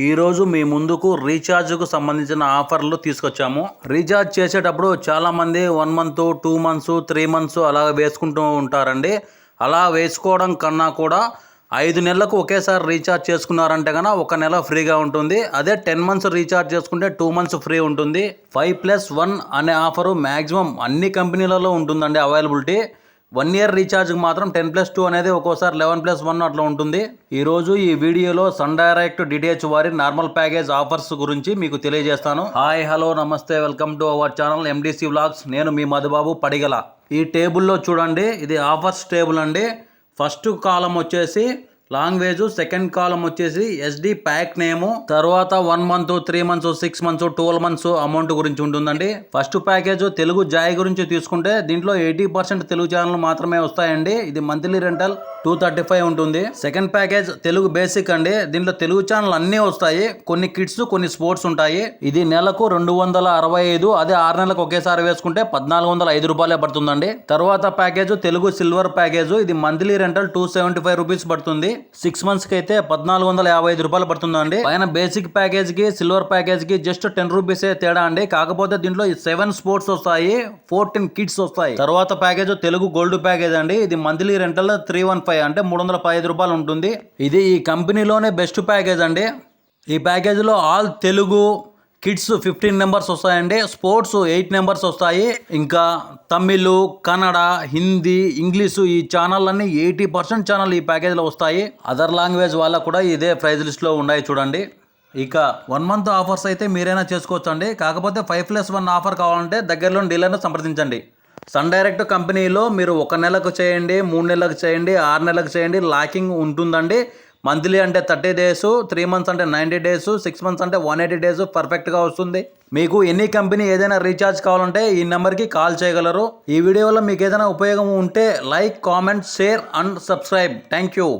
ఈరోజు మీ ముందుకు రీఛార్జ్కు సంబంధించిన ఆఫర్లు తీసుకొచ్చాము. రీఛార్జ్ చేసేటప్పుడు చాలామంది 1 మంత్ 2 మంత్స్ 3 మంత్స్ అలా వేసుకుంటూ ఉంటారండి. అలా వేసుకోవడం కన్నా కూడా 5 నెలలకు ఒకేసారి రీఛార్జ్ చేసుకున్నారంటే కన్నా 1 నెల ఫ్రీగా ఉంటుంది. అదే 10 మంత్స్ రీఛార్జ్ చేసుకుంటే 2 మంత్స్ ఫ్రీ ఉంటుంది. 5+1 అనే ఆఫరు మ్యాక్సిమం అన్ని కంపెనీలలో ఉంటుందండి అవైలబిలిటీ. 1 ఇయర్ రీఛార్జ్కి మాత్రం 10+2 అనేది ఒక్కోసారి 11+1 అట్లా ఉంటుంది. ఈరోజు ఈ వీడియోలో సన్ డైరెక్ట్ డిటిహెచ్ వారి నార్మల్ ప్యాకేజ్ ఆఫర్స్ గురించి మీకు తెలియజేస్తాను. హాయ్ హలో నమస్తే, welcome to our channel MDC vlogs. నేను మీ మధుబాబు పడిగల. ఈ టేబుల్లో చూడండి, ఇది ఆఫర్స్ టేబుల్ అండి. ఫస్ట్ కాలం వచ్చేసి లాంగ్వేజ్, సెకండ్ కాలం వచ్చేసి ఎస్డి ప్యాక్ నేము, తర్వాత 1 month 3 months 6 months 12 months amount గురించి ఉంటుందండి. ఫస్ట్ ప్యాకేజ్ తెలుగు జాయ్ గురించి తీసుకుంటే దీంట్లో 80% తెలుగు ఛానల్ మాత్రమే వస్తాయండి. ఇది మంత్లీ రెంటల్ 235 ఉంటుంది. సెకండ్ ప్యాకేజ్ తెలుగు బేసిక్ అండి. దీంట్లో తెలుగు ఛానల్ అన్నీ వస్తాయి, కొన్ని కిడ్స్ కొన్ని స్పోర్ట్స్ ఉంటాయి. ఇది నెలకు 265, అదే 6 నెలలకు ఒకేసారి వేసుకుంటే 1405 రూపాయలే పడుతుందండి. తర్వాత ప్యాకేజ్ తెలుగు సిల్వర్ ప్యాకేజ్, ఇది మంత్లీ రెంటల్ 275 రూపీస్ పడుతుంది. 6 మంత్స్ కి అయితే 1455 రూపాయలు పడుతుందండి. పైన బేసిక్ ప్యాకేజ్ కి సిల్వర్ ప్యాకేజ్ కి జస్ట్ 10 రూపీస్ తేడా అండి. కాకపోతే దీంట్లో 7 స్పోర్ట్స్ వస్తాయి, 14 కిడ్స్ వస్తాయి. తర్వాత ప్యాకేజ్ తెలుగు గోల్డ్ ప్యాకేజ్ అండి. ఇది మంత్లీ రెంటల్ 315 అంటే 315 రూపాయలు ఉంటుంది. ఇది ఈ కంపెనీలోనే బెస్ట్ ప్యాకేజ్ అండి. ఈ ప్యాకేజీలో ఆల్ తెలుగు కిడ్స్ 15 నెంబర్స్ వస్తాయండి. స్పోర్ట్స్ 8 నెంబర్స్ వస్తాయి. ఇంకా తమిళ్, కన్నడ, హిందీ, ఇంగ్లీషు ఈ ఛానల్ అన్ని 80% ఛానల్ ఈ ప్యాకేజ్లో వస్తాయి. అదర్ లాంగ్వేజ్ వాళ్ళకు కూడా ఇదే ప్రైజ్ లిస్ట్లో ఉన్నాయి చూడండి. ఇక 1 మంత్ ఆఫర్స్ అయితే మీరైనా చేసుకోవచ్చు అండి. కాకపోతే 5+1 ఆఫర్ కావాలంటే దగ్గరలోని డీలర్ను సంప్రదించండి. సన్ డైరెక్ట్ కంపెనీలో మీరు 1 నెలకు చేయండి, 3 నెలలకు చేయండి, 6 నెలలకు చేయండి, లాకింగ్ ఉంటుందండి. మంత్లీ అంటే 30 డేస్, 3 మంత్స్ అంటే 90 డేస్, 6 మంత్స్ అంటే 180 డేస్ పర్ఫెక్ట్గా వస్తుంది. మీకు ఎనీ కంపెనీ ఏదైనా రీఛార్జ్ కావాలంటే ఈ నెంబర్కి కాల్ చేయగలరు. ఈ వీడియో వల్ల మీకు ఏదైనా ఉపయోగం ఉంటే like, comment, share and subscribe. Thank you.